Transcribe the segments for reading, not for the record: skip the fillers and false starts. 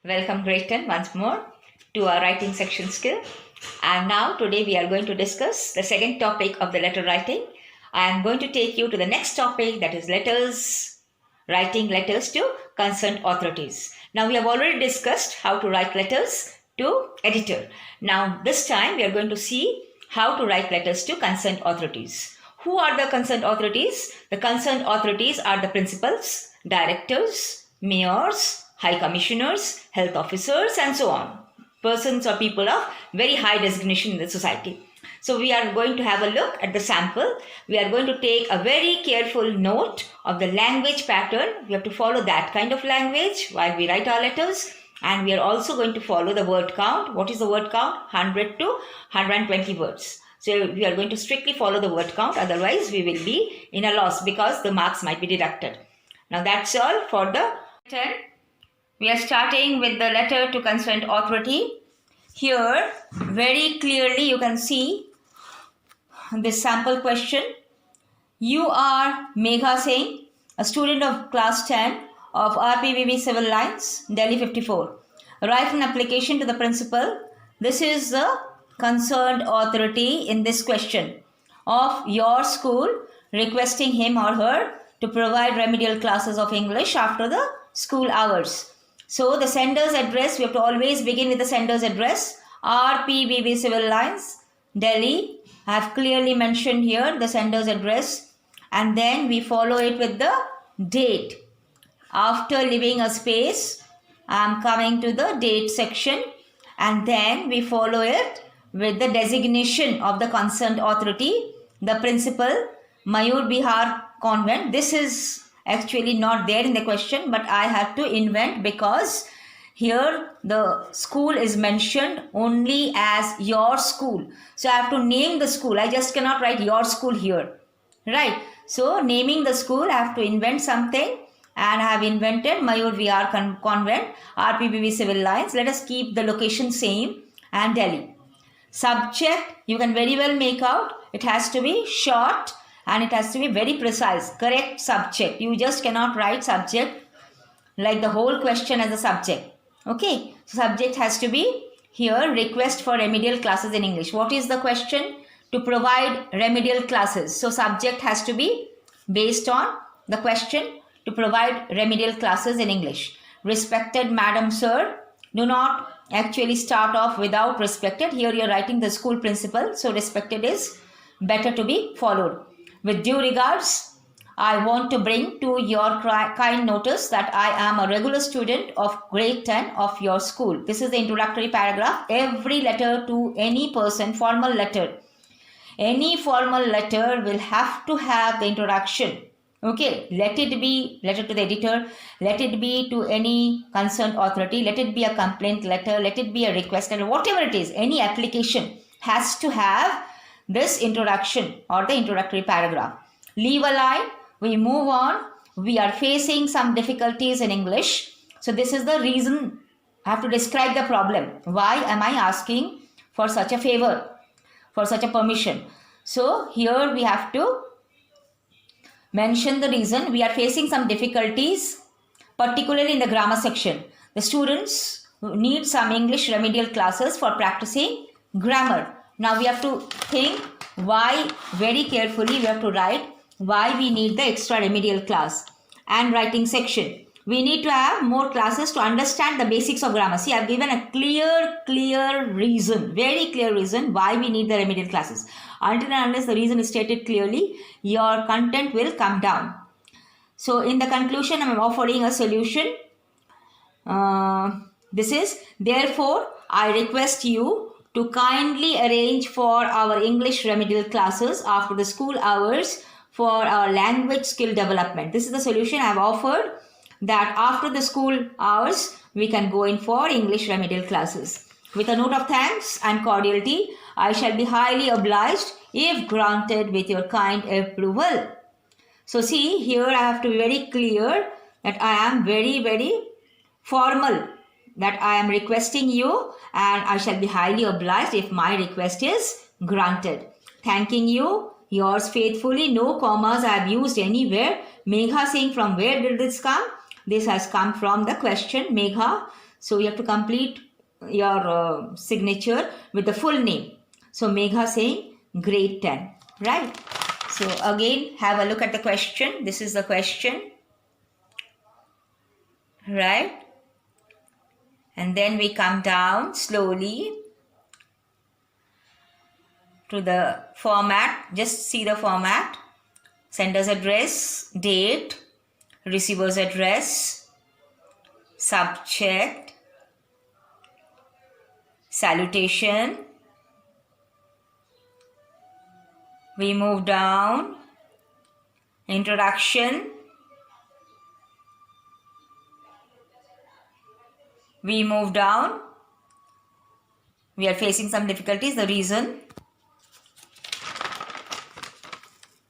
Welcome grade 10 once more to our writing section skill. And now today we are going to discuss the second topic of the letter writing. I am going to take you to the next topic, that is letters, writing letters to concerned authorities. Now we have already discussed how to write letters to editor. Now this time we are going to see how to write letters to concerned authorities. Who are the concerned authorities? The concerned authorities are the principals, directors, mayors, high commissioners, health officers, and so on. Persons or people of very high designation in the society. So we are going to have a look at the sample. We are going to take a very careful note of the language pattern. We have to follow that kind of language while we write our letters. And we are also going to follow the word count. What is the word count? 100 to 120 words. So we are going to strictly follow the word count. Otherwise, we will be in a loss because the marks might be deducted. Now that's all for the 10. We are starting with the letter to concerned authority. Here, very clearly you can see this sample question. You are Megha Singh, a student of class 10 of RPVB Civil Lines, Delhi 54. Write an application to the principal. This is the concerned authority in this question of your school, requesting him or her to provide remedial classes of English after the school hours. So the sender's address, we have to always begin with the sender's address. RPVB Civil Lines, Delhi. I have clearly mentioned here the sender's address. And then we follow it with the date. After leaving a space, I am coming to the date section. And then we follow it with the designation of the concerned authority. The principal, Mayur Bihar Convent. This is actually not there in the question, but I have to invent because here the school is mentioned only as your school. So I have to name the school. I just cannot write your school here, right? So naming the school, I have to invent something, and I have invented Mayur Vihar Convent, RPBV Civil Lines. Let us keep the location same, and Delhi. Subject, you can very well make out. It has to be short and it has to be very precise. Correct subject. You just cannot write subject like the whole question as a subject. Okay. So subject has to be here, request for remedial classes in English. What is the question? To provide remedial classes. So subject has to be based on the question, to provide remedial classes in English. Respected Madam Sir. Do not actually start off without respected. Here you are writing the school principal. So respected is better to be followed. With due regards, I want to bring to your kind notice that I am a regular student of grade 10 of your school. This is the introductory paragraph. Every letter to any person, formal letter. Any formal letter will have to have the introduction. Okay, let it be letter to the editor, let it be to any concerned authority, let it be a complaint letter, let it be a request letter, whatever it is, any application has to have this introduction or the introductory paragraph. Leave a line, we move on. We are facing some difficulties in English. So this is the reason I have to describe the problem. Why am I asking for such a favor, for such a permission? So here we have to mention the reason. We are facing some difficulties, particularly in the grammar section. The students need some English remedial classes for practicing grammar. Now we have to think why, very carefully we have to write why we need the extra remedial class. And writing section. We need to have more classes to understand the basics of grammar. See, I have given a clear reason, very clear reason why we need the remedial classes. Until and unless the reason is stated clearly, your content will come down. So in the conclusion, I am offering a solution. This is, therefore, I request you to kindly arrange for our English remedial classes after the school hours for our language skill development. This is the solution I have offered, that after the school hours, we can go in for English remedial classes. With a note of thanks and cordiality, I shall be highly obliged if granted with your kind approval. So see, here I have to be very clear that I am very formal, that I am requesting you, and I shall be highly obliged if my request is granted. Thanking you, yours faithfully. No commas I have used anywhere. Megha Singh, from where did this come? This has come from the question Megha So you have to complete your signature with the full name. So Megha saying grade 10, right? So again, have a look at the question. This is the question, right? And then we come down slowly to the format. Just see the format. Sender's address, date, receiver's address, subject, salutation. We move down, introduction. We move down. We are facing some difficulties, the reason.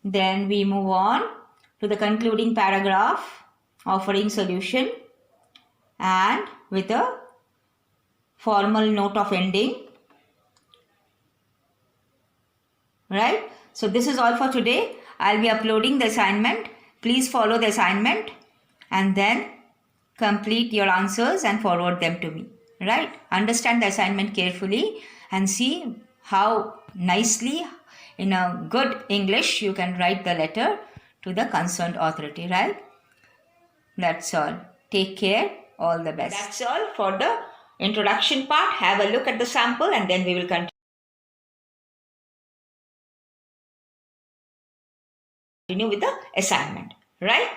Then we move on to the concluding paragraph, offering solution and with a formal note of ending. Right? So this is all for today. I'll be uploading the assignment. Please follow the assignment and then complete your answers and forward them to me. Right? Understand the assignment carefully and see how nicely in a good English you can write the letter to the concerned authority. Right? That's all. Take care. All the best. That's all for the introduction part. Have a look at the sample and then we will continue with the assignment. Right?